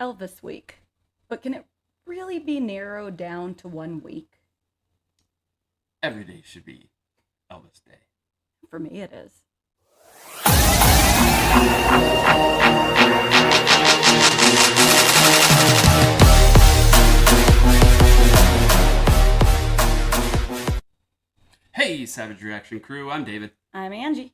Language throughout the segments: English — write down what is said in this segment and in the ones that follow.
Elvis week, but can it really be narrowed down to one week? Every day should be Elvis Day. For me, it is. Hey, Savage Reaction crew, I'm David. I'm Angie.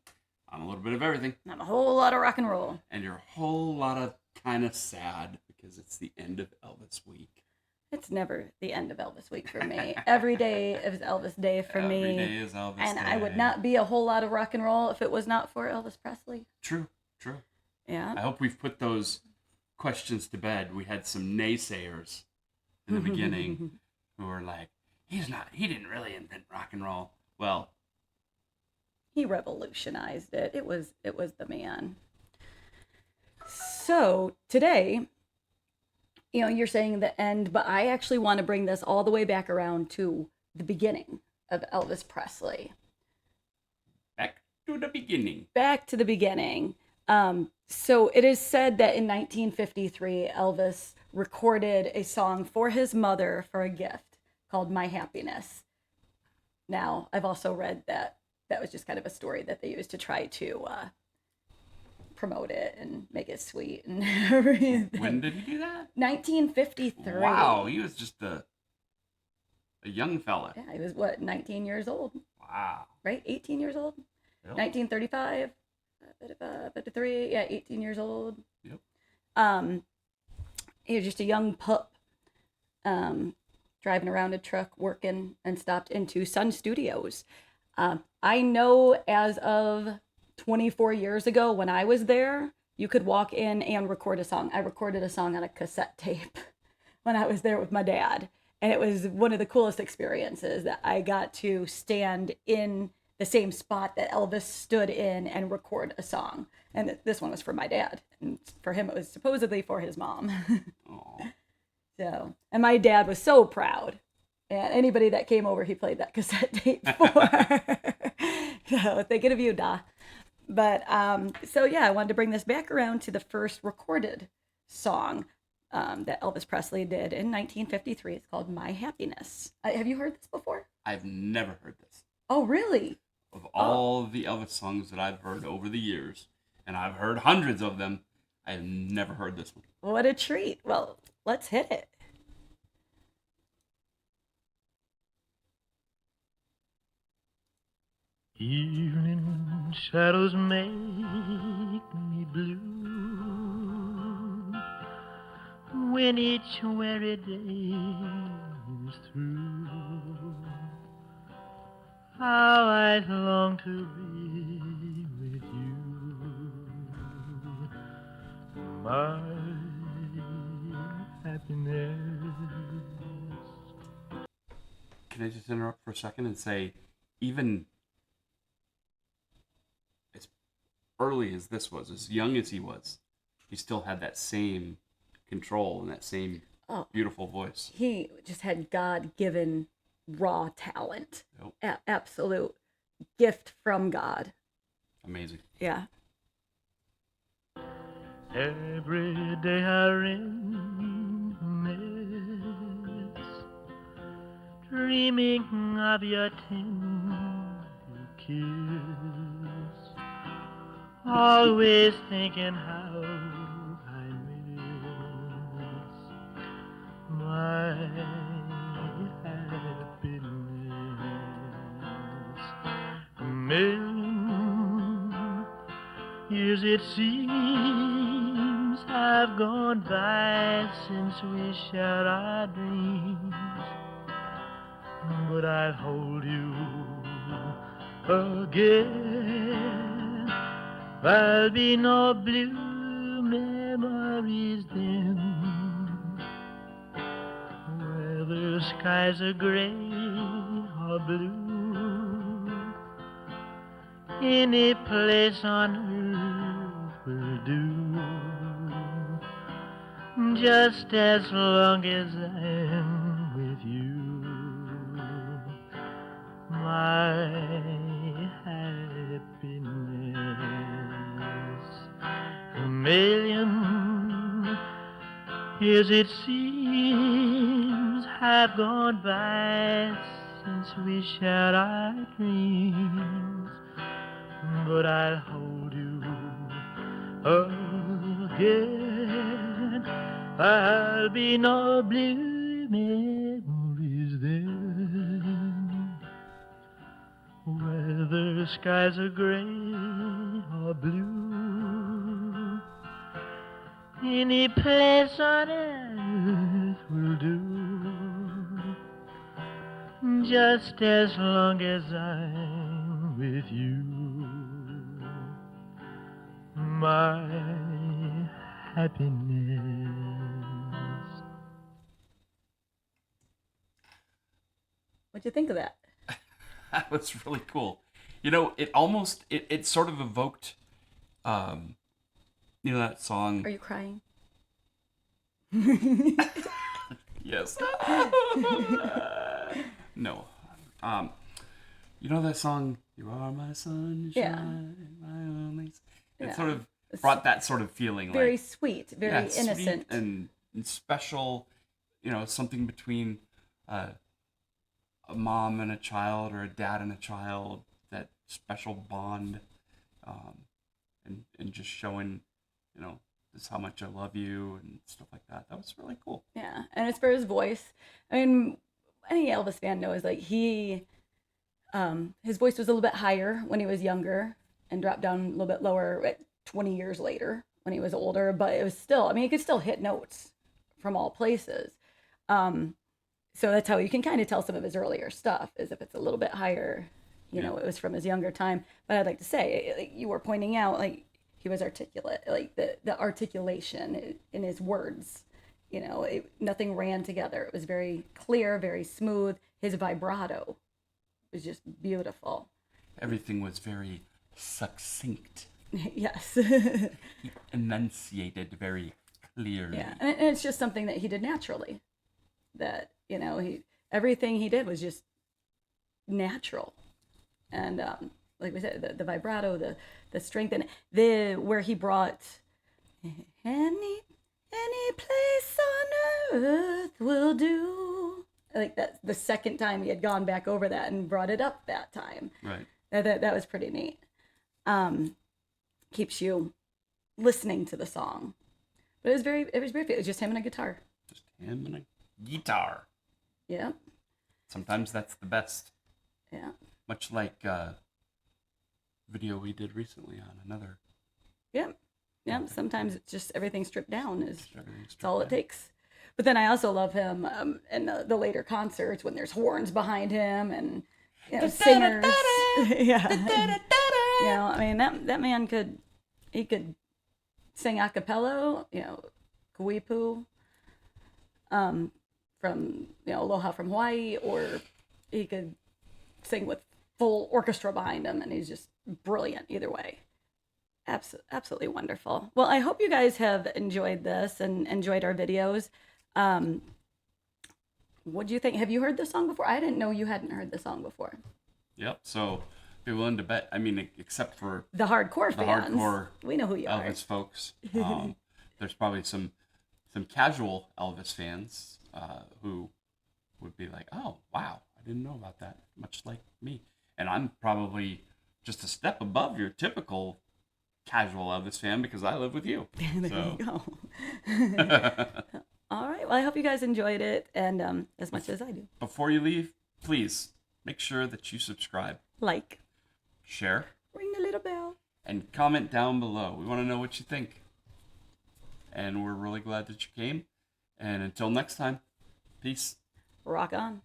I'm a little bit of everything. I'm a whole lot of rock and roll. And you're a whole lot of kind of sad because it's the end of Elvis week. It's never the end of Elvis week for me. Every day is Elvis Day for me. Every day is Elvis and Day. I would not be a whole lot of rock and roll if it was not for Elvis Presley. True. Yeah. I hope we've put those questions to bed. We had some naysayers in the beginning who were like, he didn't really invent rock and roll. Well, he revolutionized it. It was the man. So today, you're saying the end, but I actually want to bring this all the way back around to the beginning of Elvis Presley. Back to the beginning. Back to the beginning. So it is said that in 1953, Elvis recorded a song for his mother for a gift called My Happiness. Now, I've also read that was just kind of a story that they used to try to promote it and make it sweet and everything. When did he do that? 1953. Wow, he was just a young fella. Yeah, he was, 19 years old? Wow. Right? 18 years old? Yep. 1935, 53, yeah, 18 years old. Yep. He was just a young pup, driving around a truck, working, and stopped into Sun Studios. I know as of 24 years ago when I was there, you could walk in and record a song. I recorded a song on a cassette tape when I was there with my dad. And it was one of the coolest experiences that I got to stand in the same spot that Elvis stood in and record a song. And this one was for my dad. And for him, it was supposedly for his mom. Aww. So, and my dad was so proud. And anybody that came over, he played that cassette tape for. So, thinking of you, Da. But, so yeah, I wanted to bring this back around to the first recorded song that Elvis Presley did in 1953. It's called My Happiness. Have you heard this before? I've never heard this. Oh, really? Of all the Elvis songs that I've heard over the years, and I've heard hundreds of them, I've never heard this one. What a treat. Well, let's hit it. Evening shadows make me blue when each weary day is through. How I long to be with you, my happiness. Can I just interrupt for a second and say, even as early as this was, as young as he was, he still had that same control and that same beautiful voice. He just had God-given raw talent. Yep. Absolute gift from God. Amazing. Yeah. Every day I reminisce, dreaming of your tender kiss, always thinking how I miss my happiness. A million years it seems have gone by since we shared our dreams, but I'll hold you again. There'll be no blue memories then, whether skies are gray or blue. Any place on earth will do, just as long as I'm with you, my happiness. A million Years it seems have gone by since we shared our dreams, but I'll hold you again. There'll be no blue memories then, whether skies are gray or blue. Any place on earth will do, just as long as I'm with you. My happiness. What'd you think of that? That was really cool. You know, it sort of evoked, that song. Are you crying? Yes. No. That song, You Are My Sunshine, Yeah. My Only. It Yeah. sort of brought that sort of feeling, Very like, sweet, very yeah, sweet innocent. and special, something between a mom and a child, or a dad and a child, that special bond, and just showing, just how much I love you and stuff like that. That was really cool. Yeah, and as for his voice, I mean, any Elvis fan knows, like, his voice was a little bit higher when he was younger and dropped down a little bit lower 20 years later when he was older, but it was still, I mean, he could still hit notes from all places. So that's how you can kind of tell some of his earlier stuff, is if it's a little bit higher, it was from his younger time. But I'd like to say, like you were pointing out, like, he was articulate, like the articulation in his words, nothing ran together. It was very clear, very smooth. His vibrato was just beautiful. Everything was very succinct. Yes. He enunciated very clearly. Yeah, and it's just something that he did naturally. That everything he did was just natural, and like we said, the vibrato, the strength, and where he brought any place on earth will do. Like that's the second time he had gone back over that and brought it up that time. Right. That was pretty neat. Keeps you listening to the song, but it was very it was just him and a guitar. Just him and a guitar. Yeah. Sometimes that's the best. Yeah. Much like video we did recently on another. Yeah. Yeah. Sometimes it's just everything stripped down is Everything's that's all it takes. But then I also love him in the later concerts when there's horns behind him and singers. Yeah. I mean that man could sing a cappella, Kuipu, from Aloha from Hawaii, or he could sing with full orchestra behind him, and he's just brilliant either way. Absolutely wonderful. Well, I hope you guys have enjoyed this and enjoyed our videos. What do you think? Have you heard this song before? I didn't know you hadn't heard the song before. Yep. So be willing to bet. I mean, except for The hardcore the fans. hardcore We know who you are. Elvis folks. There's probably some casual Elvis fans who would be like, "Oh, wow, I didn't know about that." Much like me, and I'm probably just a step above your typical casual Elvis fan because I live with you. There you go. All right. Well, I hope you guys enjoyed it, and as much as I do. Before you leave, please make sure that you subscribe, Like, share, ring the little bell. and comment down below. We want to know what you think. And we're really glad that you came. And until next time, peace. Rock on.